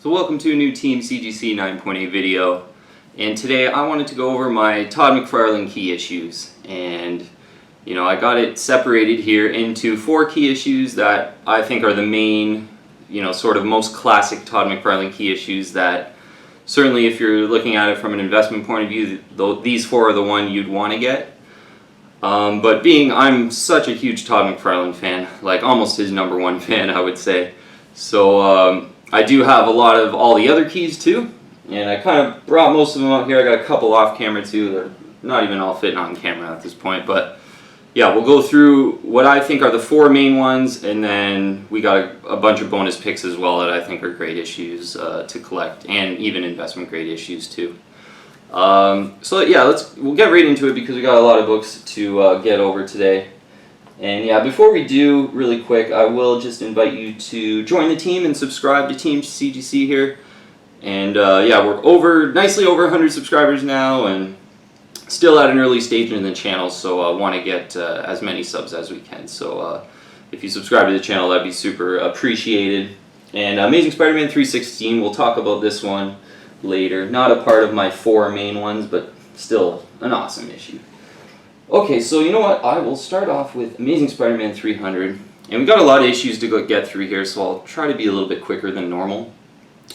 So welcome to a new Team CGC 9.8 video, and today I wanted to go over my Todd Mcfarlane key issues. And I got it separated here into 4 key issues that I think are the main, sort of most classic Todd Mcfarlane key issues that certainly if you're looking at it from an investment point of view, these 4 are the one you'd want to get. But I'm such a huge Todd Mcfarlane fan, like almost his #1 fan, I would say. So I do have a lot of all the other keys too, and I kind of brought most of them out here. I got a couple off camera too. They're not even all fitting on camera at this point, but yeah, we'll go through what I think are the 4 main ones, and then we got a bunch of bonus picks as well that I think are great issues to collect, and even investment grade issues too. So yeah, we'll get right into it because we got a lot of books to get over today. And yeah, before we do, really quick, I will just invite you to join the team and subscribe to Team CGC here. And yeah, we're nicely over 100 subscribers now, and still at an early stage in the channel, so I want to get as many subs as we can. So if you subscribe to the channel, that'd be super appreciated. And Amazing Spider-Man 316, we'll talk about this one later. Not a part of my 4 main ones, but still an awesome issue. Okay, so you know what, I will start off with Amazing Spider-Man 300, and we got a lot of issues to get through here, so I'll try to be a little bit quicker than normal.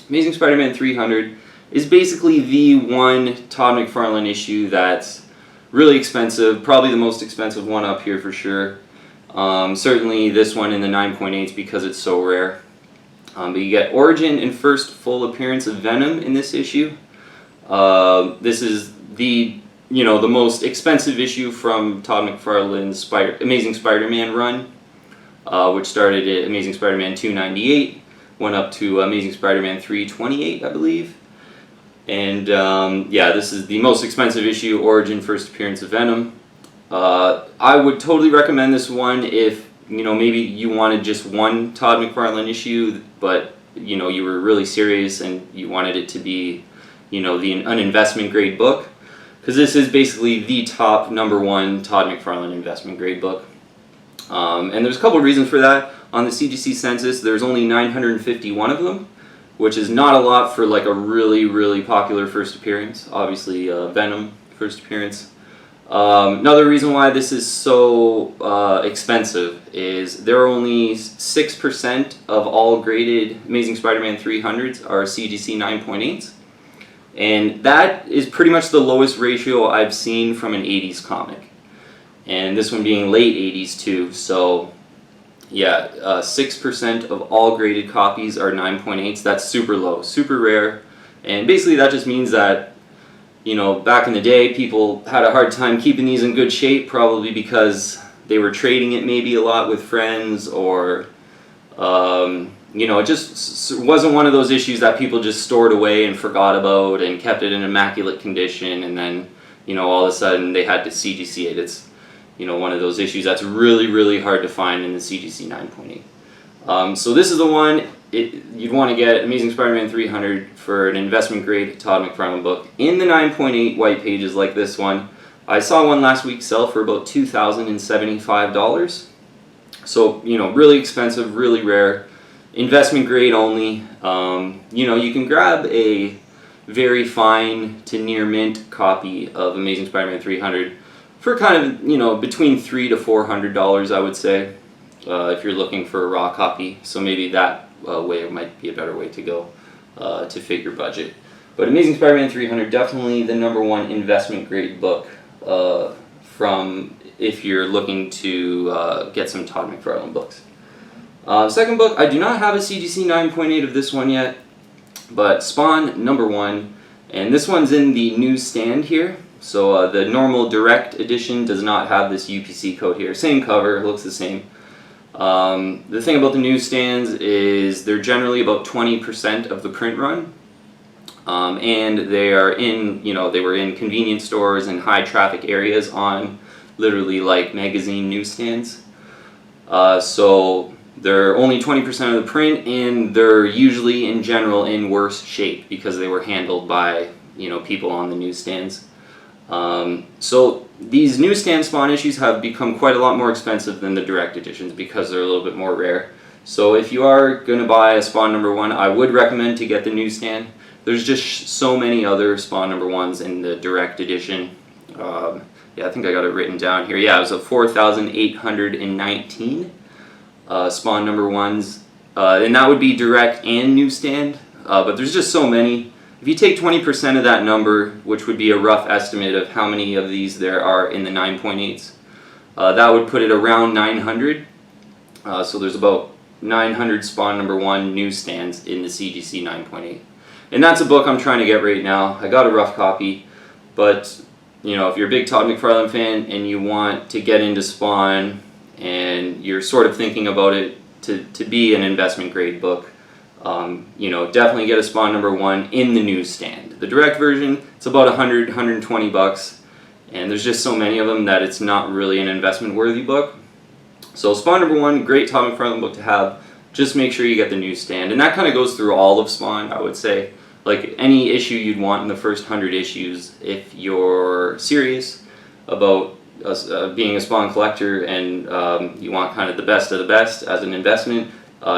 Amazing Spider-Man 300 is basically the one Todd Mcfarlane issue that's really expensive, probably the most expensive one up here for sure. Certainly this one in the 9.8s because it's so rare. But you get origin and first full appearance of Venom in this issue. This is the most expensive issue from Todd McFarlane's Amazing Spider-Man run, which started at Amazing Spider-Man 298, went up to Amazing Spider-Man 328, I believe. And yeah, this is the most expensive issue, origin, first appearance of Venom. I would totally recommend this one if, maybe you wanted just one Todd McFarlane issue, but, you were really serious and you wanted it to be, an investment grade book. Because this is basically the top #1 Todd McFarlane investment grade book. And there's a couple of reasons for that. On the CGC census, there's only 951 of them, which is not a lot for like a really, really popular first appearance. Obviously, Venom first appearance. Another reason why this is so expensive is there are only 6% of all graded Amazing Spider-Man 300s are CGC 9.8s. And that is pretty much the lowest ratio I've seen from an 80s comic. And this one being late 80s too, so yeah, 6% of all graded copies are 9.8s. That's super low, super rare. And basically that just means that, back in the day people had a hard time keeping these in good shape, probably because they were trading it maybe a lot with friends, or it just wasn't one of those issues that people just stored away and forgot about and kept it in immaculate condition, and then, all of a sudden they had to CGC it. It's, one of those issues that's really, really hard to find in the CGC 9.8. So this is the one you'd want to get, Amazing Spider-Man 300, for an investment grade Todd McFarlane book in the 9.8 white pages like this one. I saw one last week sell for about $2,075. So, really expensive, really rare. Investment grade only. You can grab a very fine to near mint copy of Amazing Spider-Man 300 for kind of, between $300 to $400, I would say, if you're looking for a raw copy. So maybe that way might be a better way to go to fit your budget. But Amazing Spider-Man 300, definitely the #1 investment grade book from if you're looking to get some Todd McFarlane books. Second book, I do not have a CGC 9.8 of this one yet, but Spawn #1, and this one's in the newsstand here. So the normal direct edition does not have this UPC code here. Same cover, looks the same. The thing about the newsstands is they're generally about 20% of the print run, and they are in, they were in convenience stores and high traffic areas on literally like magazine newsstands. So they're only 20% of the print, and they're usually in general in worse shape because they were handled by people on the newsstands. So these newsstand Spawn issues have become quite a lot more expensive than the direct editions because they're a little bit more rare. So if you are going to buy a Spawn #1, I would recommend to get the newsstand. There's just so many other Spawn #1s in the direct edition. Yeah, I think I got it written down here. Yeah, it was a 4,819 Spawn #1s, and that would be direct and newsstand. But there's just so many. If you take 20% of that number, which would be a rough estimate of how many of these there are in the 9.8s, that would put it around 900. So there's about 900 Spawn #1 newsstands in the CGC 9.8. And that's a book I'm trying to get right now. I got a rough copy, but you know, if you're a big Todd Mcfarlane fan and you want to get into Spawn and you're sort of thinking about it to be an investment grade book, you know, definitely get a Spawn #1 in the newsstand. The direct version, it's about 100, 120 bucks, and there's just so many of them that it's not really an investment worthy book. So Spawn #1, great Todd Mcfarlane book to have. Just make sure you get the newsstand, and that kind of goes through all of Spawn, I would say. Like any issue you'd want in the first 100 issues, if you're serious about being a Spawn collector and you want kind of the best of the best as an investment,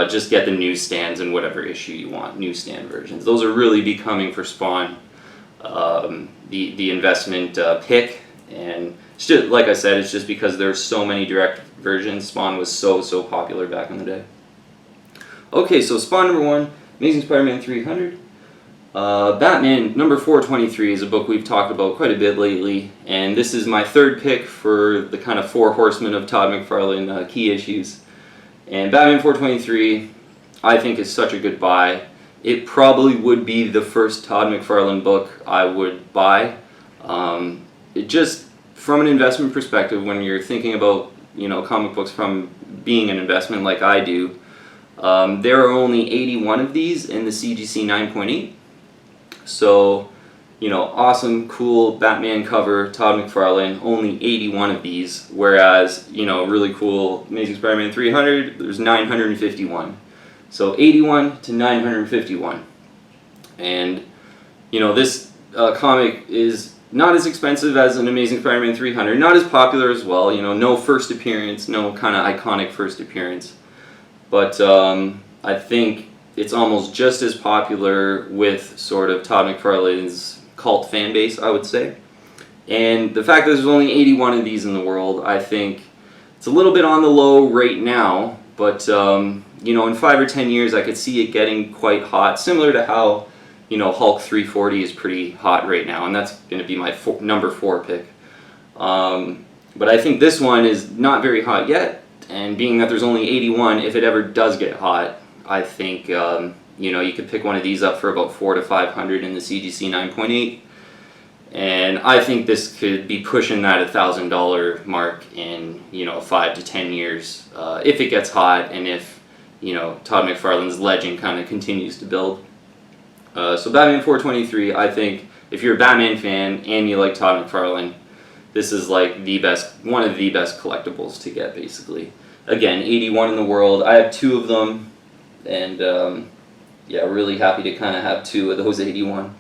just get the newsstands in whatever issue you want, newsstand versions. Those are really becoming for Spawn the investment pick, and it's just, like I said, it's just because there's so many direct versions. Spawn was so popular back in the day. Okay, so Spawn #1, Amazing Spider-Man 300. Batman #423 is a book we've talked about quite a bit lately, and this is my third pick for the kind of four horsemen of Todd Mcfarlane key issues. And Batman 423, I think, is such a good buy. It probably would be the first Todd Mcfarlane book I would buy. It just, from an investment perspective, when you're thinking about, you know, comic books from being an investment like I do, there are only 81 of these in the CGC 9.8. So, you know, awesome, cool Batman cover, Todd Mcfarlane, only 81 of these, whereas, you know, really cool Amazing Spider-Man 300, there's 951. So 81 to 951. And, you know, this comic is not as expensive as an Amazing Spider-Man 300, not as popular as well, you know, no first appearance, no kind of iconic first appearance. But I think it's almost just as popular with sort of Todd Mcfarlane's cult fan base, I would say. And the fact that there's only 81 of these in the world, I think it's a little bit on the low right now, but you know, in 5 or 10 years I could see it getting quite hot, similar to how, you know, Hulk 340 is pretty hot right now, and that's going to be my #4 pick. But I think this one is not very hot yet, and being that there's only 81, if it ever does get hot, I think, you know, you could pick one of these up for about 400 to 500 in the CGC 9.8. And I think this could be pushing that $1,000 mark in, you know, 5 to 10 years, if it gets hot and if, you know, Todd Mcfarlane's legend kind of continues to build. So Batman 423, I think, if you're a Batman fan and you like Todd Mcfarlane, this is like the best, one of the best collectibles to get, basically. Again, 81 in the world. I have 2 of them, and yeah, really happy to kind of have 2 of those 81.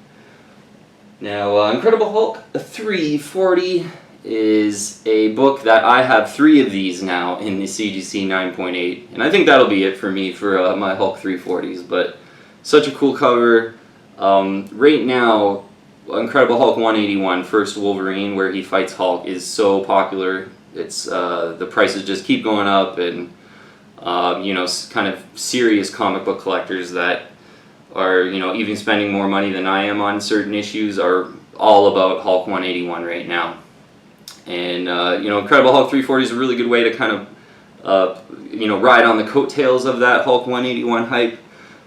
Now, Incredible Hulk 340 is a book that I have 3 of these now in the CGC 9.8, and I think that'll be it for me for my Hulk 340s, but such a cool cover. Right now, Incredible Hulk 181, First Wolverine, where he fights Hulk, is so popular. It's the prices just keep going up, and you know, kind of serious comic book collectors that are, you know, even spending more money than I am on certain issues are all about Hulk 181 right now. And you know, Incredible Hulk 340 is a really good way to kind of you know, ride on the coattails of that Hulk 181 hype.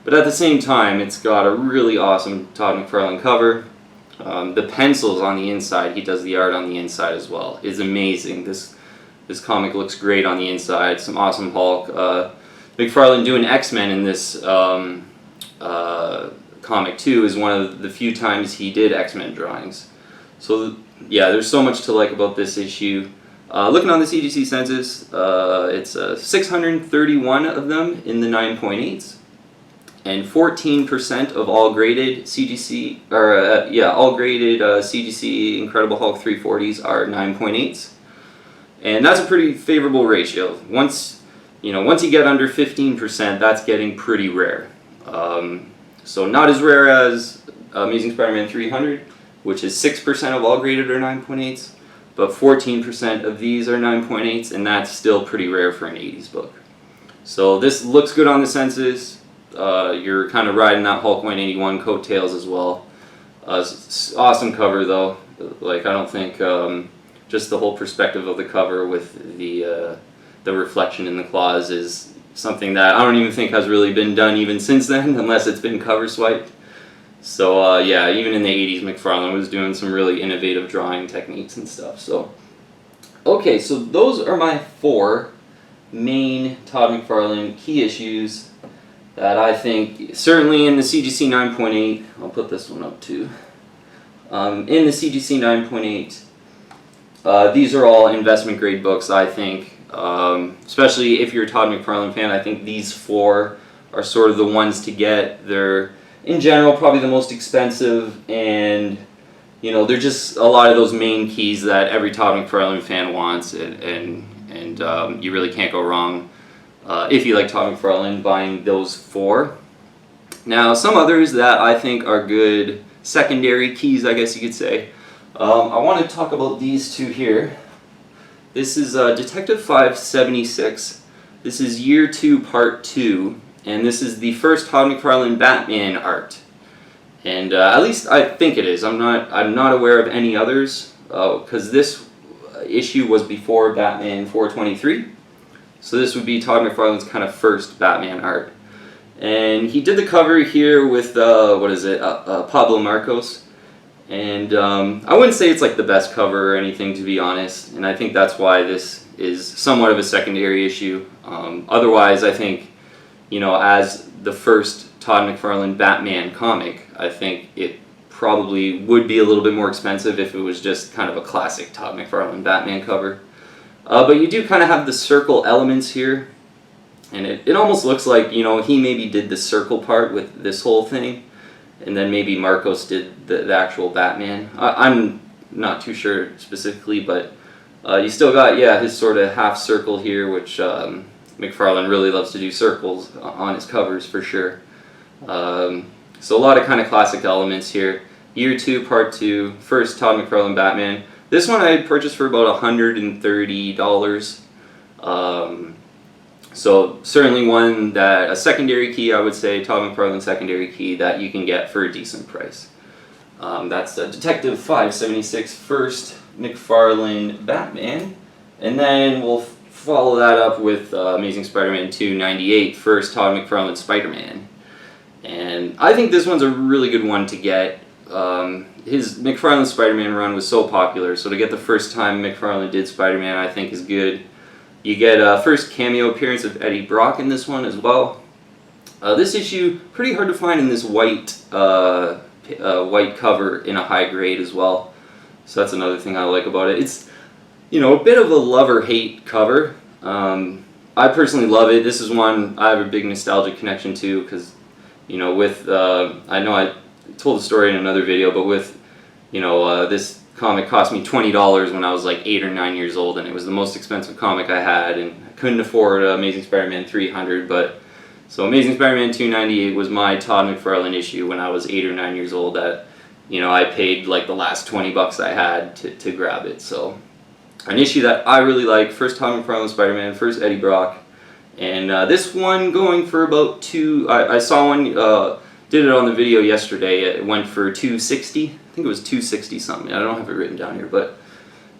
But at the same time, it's got a really awesome Todd Mcfarlane cover. The pencils on the inside, he does the art on the inside as well, is amazing. This comic looks great on the inside. Some awesome Hulk. Mcfarlane doing X-Men in this comic too is one of the few times he did X-Men drawings. So yeah, there's so much to like about this issue. Looking on the CGC census, it's 631 of them in the 9.8s, and 14% of all graded CGC, or all graded CGC Incredible Hulk 340s are 9.8s, and that's a pretty favorable ratio. Once you know, once you get under 15%, that's getting pretty rare. So not as rare as Amazing Spider-Man 300, which is 6% of all graded are 9.8s, but 14% of these are 9.8s, and that's still pretty rare for an 80s book. So this looks good on the senses. You're kind of riding that Hulk 181 coattails as well. Awesome cover though. Like, I don't think just the whole perspective of the cover with the reflection in the claws is something that I don't even think has really been done even since then, unless it's been cover swiped. So yeah, even in the 80s, Mcfarlane was doing some really innovative drawing techniques and stuff. So okay, so those are my 4 main Todd Mcfarlane key issues that I think, certainly in the CGC 9.8, I'll put this one up too. In the CGC 9.8, these are all investment grade books, I think. Especially if you're a Todd Mcfarlane fan, I think these 4 are sort of the ones to get. They're, in general, probably the most expensive, and you know, they're just a lot of those main keys that every Todd Mcfarlane fan wants, and you really can't go wrong if you like Todd Mcfarlane buying those 4. Now, some others that I think are good secondary keys, I guess you could say. I want to talk about these 2 here. This is Detective 576. This is Year 2, Part 2, and this is the first Todd Mcfarlane Batman art. And at least I think it is. I'm not aware of any others, because this issue was before Batman 423. So this would be Todd Mcfarlane's kind of first Batman art. And he did the cover here with, what is it, Pablo Marcos. And I wouldn't say it's like the best cover or anything, to be honest. And I think that's why this is somewhat of a secondary issue. Otherwise, I think, you know, as the first Todd Mcfarlane Batman comic, I think it probably would be a little bit more expensive if it was just kind of a classic Todd Mcfarlane Batman cover. But you do kind of have the circle elements here, and it almost looks like, you know, he maybe did the circle part with this whole thing, and then maybe Marcos did the actual Batman. I'm not too sure specifically, but you still got, yeah, his sort of half circle here, which Mcfarlane really loves to do circles on his covers for sure. So a lot of kind of classic elements here. Year 2, Part 2, first Todd Mcfarlane Batman. This one I had purchased for about $130. So certainly one that, a secondary key, I would say, Todd Mcfarlane secondary key that you can get for a decent price. That's Detective 576, first Mcfarlane Batman. And then we'll follow that up with Amazing Spider-Man 298, first Todd Mcfarlane Spider-Man. And I think this one's a really good one to get. His Mcfarlane Spider-Man run was so popular, so to get the first time Mcfarlane did Spider-Man, I think is good. You get a first cameo appearance of Eddie Brock in this one as well. This issue, pretty hard to find in this white white cover in a high grade as well. So that's another thing I like about it. It's, you know, a bit of a love-or-hate cover. I personally love it. This is one I have a big nostalgic connection to because, you know, with, I know I told the story in another video, but with, you know, this comic cost me $20 when I was like 8 or 9 years old, and it was the most expensive comic I had, and I couldn't afford Amazing Spider-Man 300, but so Amazing Spider-Man 298 was my Todd Mcfarlane issue when I was 8 or 9 years old that, you know, I paid like the last 20 bucks I had to grab it. So an issue that I really like, first Todd Mcfarlane Spider-Man, first Eddie Brock, and this one going for about I saw one, did it on the video yesterday, it went for $260. I think it was $260 something. I don't have it written down here, but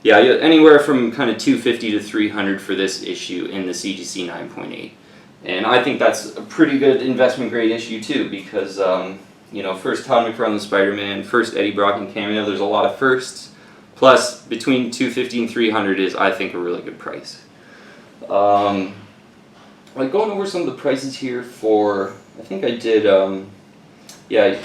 yeah, anywhere from kind of $250 to $300 for this issue in the CGC 9.8. And I think that's a pretty good investment grade issue too, because you know, first Todd Mcfarlane Spider-Man, first Eddie Brock and cameo, there's a lot of firsts. Plus, between $250 and $300 is, I think, a really good price. Like going over some of the prices here for, I think I did, yeah,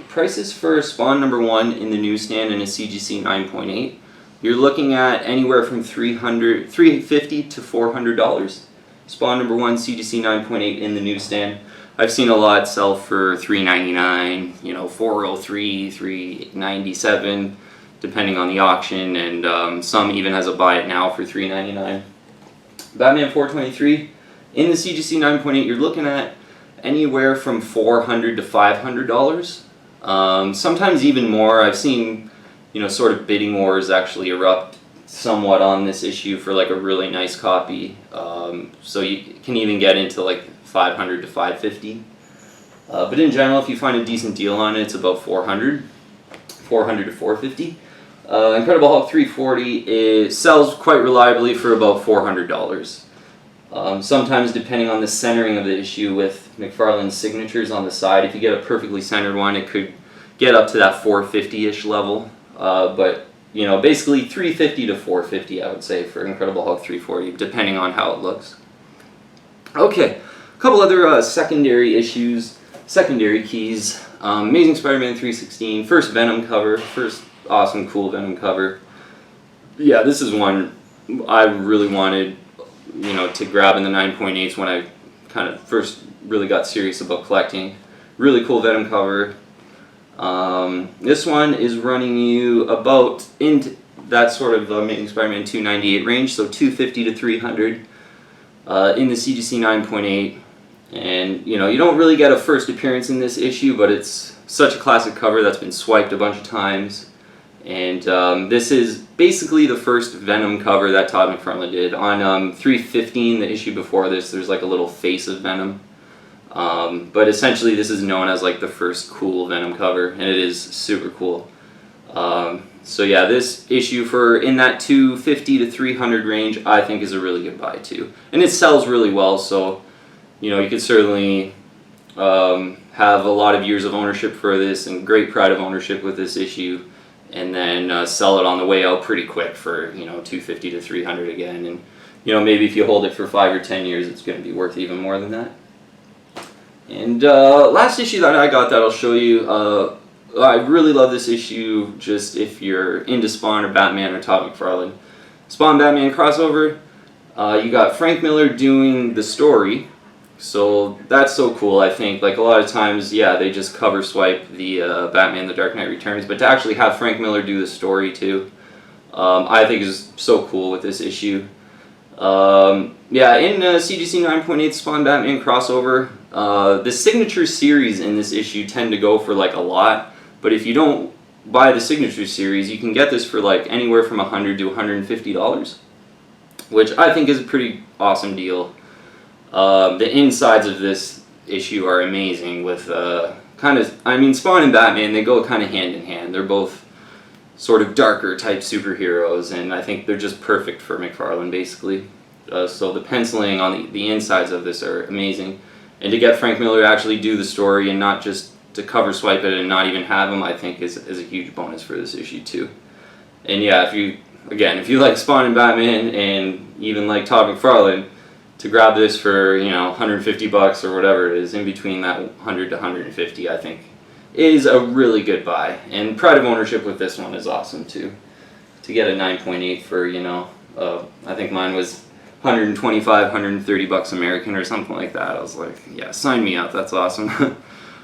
prices for Spawn #1 in the newsstand and a CGC 9.8. You're looking at anywhere from $350 to $400. Spawn #1 CGC 9.8 in the newsstand. I've seen a lot sell for $3.99, you know, $4.03, $3.97, depending on the auction, and some even has a buy it now for $3.99. Batman 423 In the CGC 9.8, you're looking at anywhere from $400 to $500. Sometimes even more. I've seen, sort of bidding wars actually erupt somewhat on this issue for like a really nice copy. So you can even get into like $500 to $550. But in general, if you find a decent deal on it, it's about $400 to $450. Incredible Hulk 340, it sells quite reliably for about $400. Sometimes, depending on the centering of the issue with McFarlane's signatures on the side, if you get a perfectly centered one, it could get up to that $450-ish level. But basically $350 to $450, I would say, for Incredible Hulk 340, depending on how it looks. Okay, a couple other secondary keys. Amazing Spider-Man 316, first Venom cover, first awesome, cool Venom cover. Yeah, this is one I really wanted, to grab in the 9.8s when I kind of first really got serious about collecting. Really cool Venom cover. This one is running you about into that sort of Amazing Spider-Man 298 range, so $250 to $300 in the CGC 9.8. And you don't really get a first appearance in this issue, but it's such a classic cover that's been swiped a bunch of times. And this is basically the first Venom cover that Todd Mcfarlane did. On 315, the issue before this, there's like a little face of Venom. But essentially this is known as like the first cool Venom cover, and it is super cool. So yeah, this issue for in that $250 to $300 range, I think is a really good buy too. And it sells really well, so you could certainly have a lot of years of ownership for this and great pride of ownership with this issue, and then sell it on the way out pretty quick for $250 to $300 again. And maybe if you hold it for 5 or 10 years, it's going to be worth even more than that. And last issue that I got that I'll show you, I really love this issue just if you're into Spawn or Batman or Todd Mcfarlane. Spawn Batman crossover, you got Frank Miller doing the story, so that's so cool. I think like a lot of times, yeah, they just cover swipe the Batman The Dark Knight Returns, but to actually have Frank Miller do the story too, I think is so cool with this issue. Yeah, in CGC 9.8 Spawn Batman crossover, the signature series in this issue tend to go for like a lot, but if you don't buy the signature series, you can get this for like anywhere from $100 to $150, which I think is a pretty awesome deal. The insides of this issue are amazing with Spawn and Batman, they go kind of hand in hand. They're both sort of darker type superheroes, and I think they're just perfect for McFarlane basically. So the penciling on the insides of this are amazing, and to get Frank Miller to actually do the story and not just to cover swipe it and not even have him, I think is a huge bonus for this issue too. And yeah, if you like Spawn and Batman and even like Todd Mcfarlane, to grab this for $150 or whatever it is, in between that $100 to $150, I think is a really good buy. And pride of ownership with this one is awesome too. To get a 9.8 for I think mine was $125, $130 American or something like that. I was like, yeah, sign me up. That's awesome.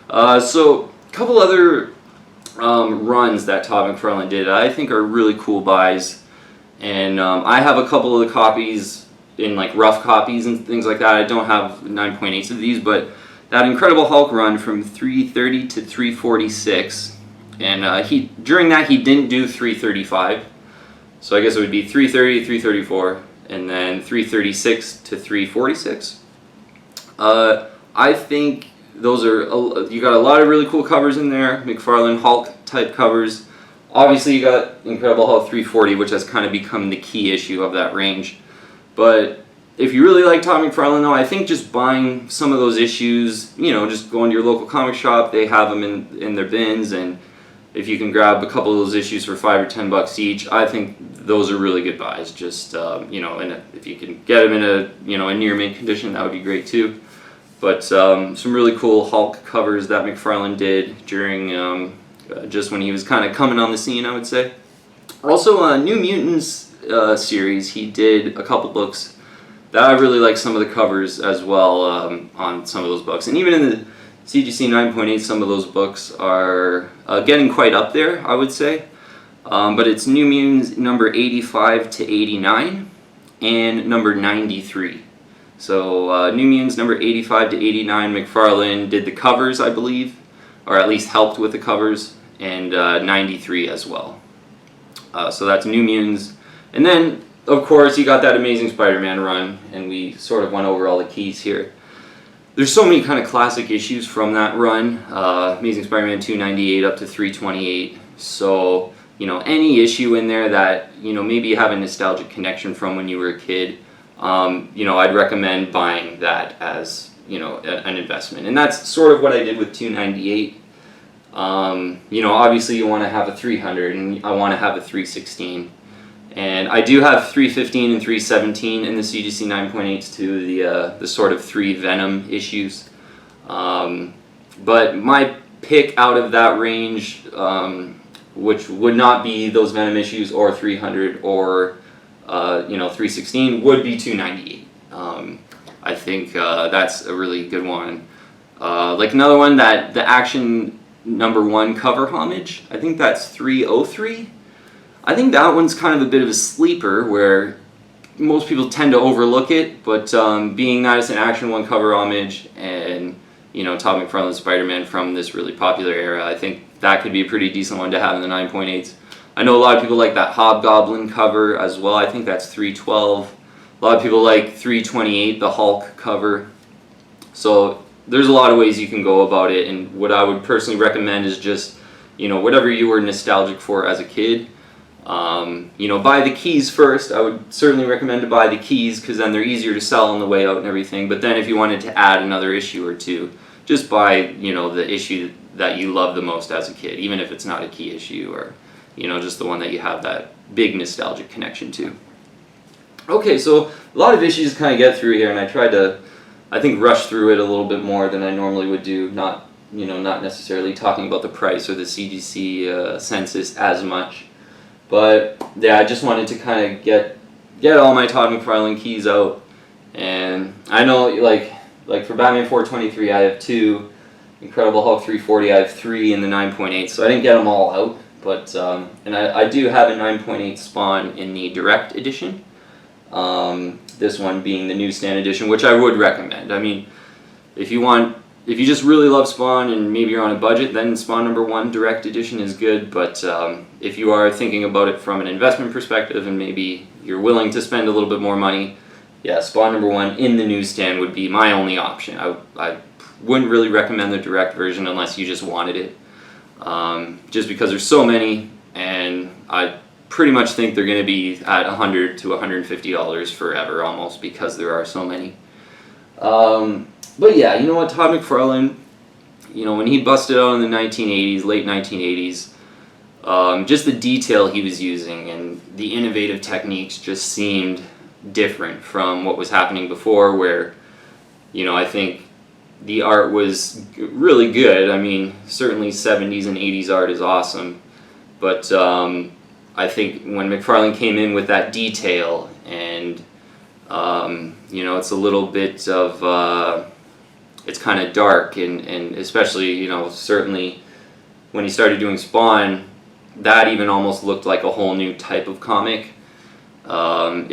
So a couple other runs that Todd Mcfarlane did I think are really cool buys, and I have a couple of the copies in like rough copies and things like that. I don't have 9.8s of these, but that Incredible Hulk run from 330 to 346, and during that he didn't do 335, so I guess it would be 330 to 334, and then 336 to 346. I think those are, you got a lot of really cool covers in there, McFarlane Hulk type covers. Obviously you got Incredible Hulk 340, which has kind of become the key issue of that range. But if you really like Todd Mcfarlane though, I think just buying some of those issues, just going to your local comic shop, they have them in their bins, and if you can grab a couple of those issues for $5 or $10 each, I think those are really good buys. Just if you can get them in a near mint condition, that would be great too. But some really cool Hulk covers that McFarlane did during just when he was kind of coming on the scene, I would say. Also, New Mutants series, he did a couple books that I really like some of the covers as well on some of those books. And even in the CGC 9.8, some of those books are getting quite up there, I would say. But it's New Mutants number 85 to 89 and number 93. So New Mutants number 85 to 89, Mcfarlane did the covers, I believe, or at least helped with the covers, and 93 as well. So that's New Mutants. And then, of course, you got that Amazing Spider-Man run, and we sort of went over all the keys here. There's so many kind of classic issues from that run, Amazing Spider-Man 298 up to 328. So, you know, any issue in there that, you know, maybe you have a nostalgic connection from when you were a kid, you know, I'd recommend buying that as, you know, an investment. And that's sort of what I did with 298. You know, obviously you want to have a 300, and I want to have a 316. And I do have 315 and 317 in the CGC 9.8s too, the sort of 3 Venom issues. But my pick out of that range, which would not be those Venom issues or 300 or you know, 316, would be 298. I think that's a really good one. Like another one, that the Action #1 cover homage, I think that's 303. I think that one's kind of a bit of a sleeper where most people tend to overlook it, but being that it's an Action 1 cover homage and, you know, Todd Mcfarlane Spider-Man from this really popular era, I think that could be a pretty decent one to have in the 9.8s. I know a lot of people like that Hobgoblin cover as well. I think that's 312. A lot of people like 328, the Hulk cover. So there's a lot of ways you can go about it, and what I would personally recommend is just, you know, whatever you were nostalgic for as a kid. You know, buy the keys first. I would certainly recommend to buy the keys because then they're easier to sell on the way out and everything. But then if you wanted to add another issue or two, just buy, you know, the issue that you love the most as a kid, even if it's not a key issue, or, you know, just the one that you have that big nostalgic connection to. Okay, so a lot of issues to kind of get through here, and I tried to, I think, rush through it a little bit more than I normally would do, not, you know, not necessarily talking about the price or the CGC census as much. But yeah, I just wanted to kind of get all my Todd Mcfarlane keys out, and I know like for Batman 423 I have 2, Incredible Hulk 340 I have 3 in the 9.8, so I didn't get them all out, but and I do have a 9.8 Spawn in the Direct edition, this one being the Newsstand edition, which I would recommend. I mean, if you just really love Spawn and maybe you're on a budget, then Spawn #1 Direct Edition is good, but if you are thinking about it from an investment perspective and maybe you're willing to spend a little bit more money, yeah, Spawn #1 in the Newsstand would be my only option. I wouldn't really recommend the Direct version unless you just wanted it, just because there's so many, and I pretty much think they're going to be at $100 to $150 forever almost because there are so many. But yeah, you know what, Todd Mcfarlane, you know, when he busted out in the 1980s, late 1980s, just the detail he was using and the innovative techniques just seemed different from what was happening before, where, you know, I think the art was really good. I mean, certainly 70s and 80s art is awesome, but I think when Mcfarlane came in with that detail and, you know, it's a little bit of... it's kind of dark, and especially, you know, certainly when he started doing Spawn, that even almost looked like a whole new type of comic.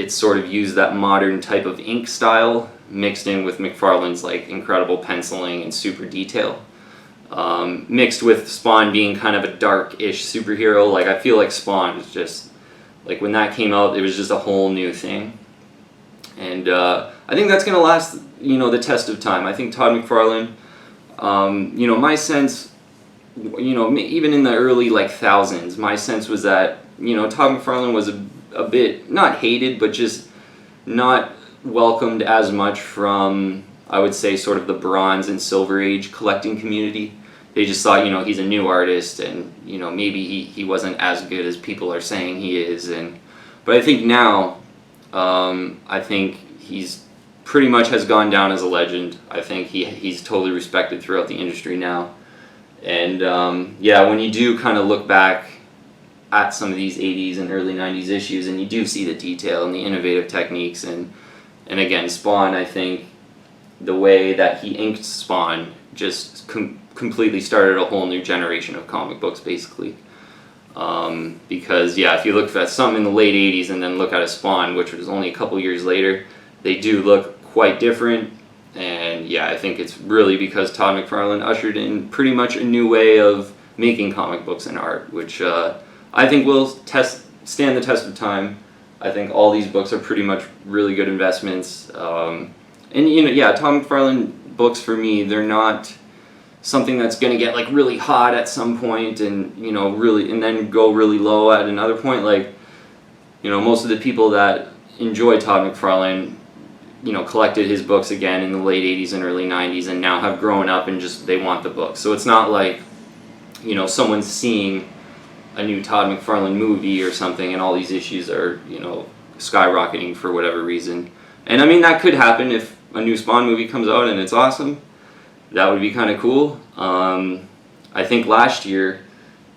It sort of used that modern type of ink style mixed in with Mcfarlane's like incredible penciling and super detail, mixed with Spawn being kind of a dark-ish superhero. Like, I feel like Spawn was just, like, when that came out, it was just a whole new thing. And I think that's going to last, you know, the test of time. I think Todd Mcfarlane, you know, my sense, you know, even in the early, like, thousands, my sense was that, you know, Todd Mcfarlane was a bit, not hated, but just not welcomed as much from, I would say, sort of the Bronze and Silver Age collecting community. They just thought, you know, he's a new artist, and, you know, maybe he wasn't as good as people are saying he is. But I think now, I think he's pretty much has gone down as a legend. I think he's totally respected throughout the industry now. And yeah, when you do kind of look back at some of these 80s and early 90s issues, and you do see the detail and the innovative techniques, and again, Spawn, I think the way that he inked Spawn just completely started a whole new generation of comic books, basically. Because yeah, if you look at some in the late 80s and then look at a Spawn, which was only a couple years later, they do look quite different. And yeah, I think it's really because Todd McFarlane ushered in pretty much a new way of making comic books and art, which I think will stand the test of time. I think all these books are pretty much really good investments. And you know, yeah, Todd McFarlane books for me, they're not something that's going to get like really hot at some point and, you know, really, and then go really low at another point. Like, you know, most of the people that enjoy Todd McFarlane, you know, collected his books again in the late 80s and early 90s and now have grown up and just, they want the books. So it's not like, you know, someone's seeing a new Todd McFarlane movie or something and all these issues are, you know, skyrocketing for whatever reason. And I mean, that could happen if a new Spawn movie comes out and it's awesome. That would be kind of cool. I think last year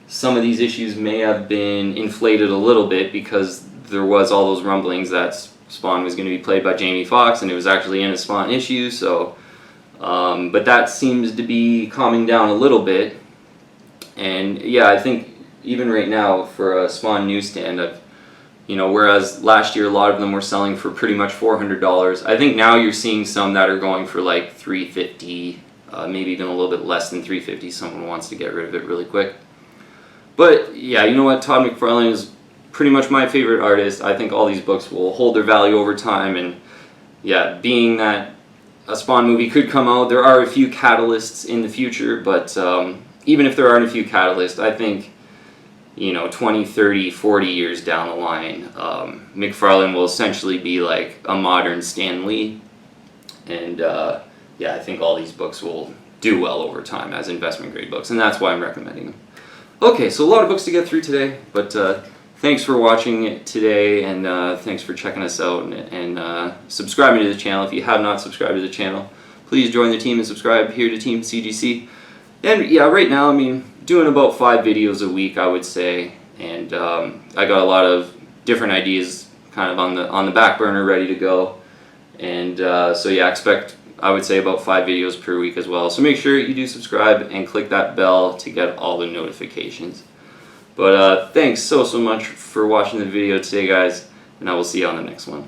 some of these issues may have been inflated a little bit because there was all those rumblings that Spawn was going to be played by Jamie Foxx, and it was actually in a Spawn issue. So, but that seems to be calming down a little bit. And yeah, I think even right now for a Spawn Newsstand, you know, whereas last year a lot of them were selling for pretty much $400, I think now you're seeing some that are going for like $350, maybe even a little bit less than $350. Someone wants to get rid of it really quick. But yeah, you know what, Todd McFarlane is pretty much my favorite artist. I think all these books will hold their value over time, and yeah, being that a Spawn movie could come out, there are a few catalysts in the future, but even if there aren't a few catalysts, I think, you know, 20, 30, 40 years down the line, McFarlane will essentially be like a modern Stan Lee, and yeah, I think all these books will do well over time as investment grade books, and that's why I'm recommending them. Okay, so a lot of books to get through today, but thanks for watching it today, and thanks for checking us out and subscribing to the channel. If you have not subscribed to the channel, please join the team and subscribe here to Team CGC. And yeah, right now, I mean, doing about 5 videos a week, I would say, and I got a lot of different ideas kind of on the back burner ready to go. And so yeah, expect, I would say, about 5 videos per week as well. So make sure you do subscribe and click that bell to get all the notifications. But thanks so much for watching the video today, guys, and I will see you on the next one.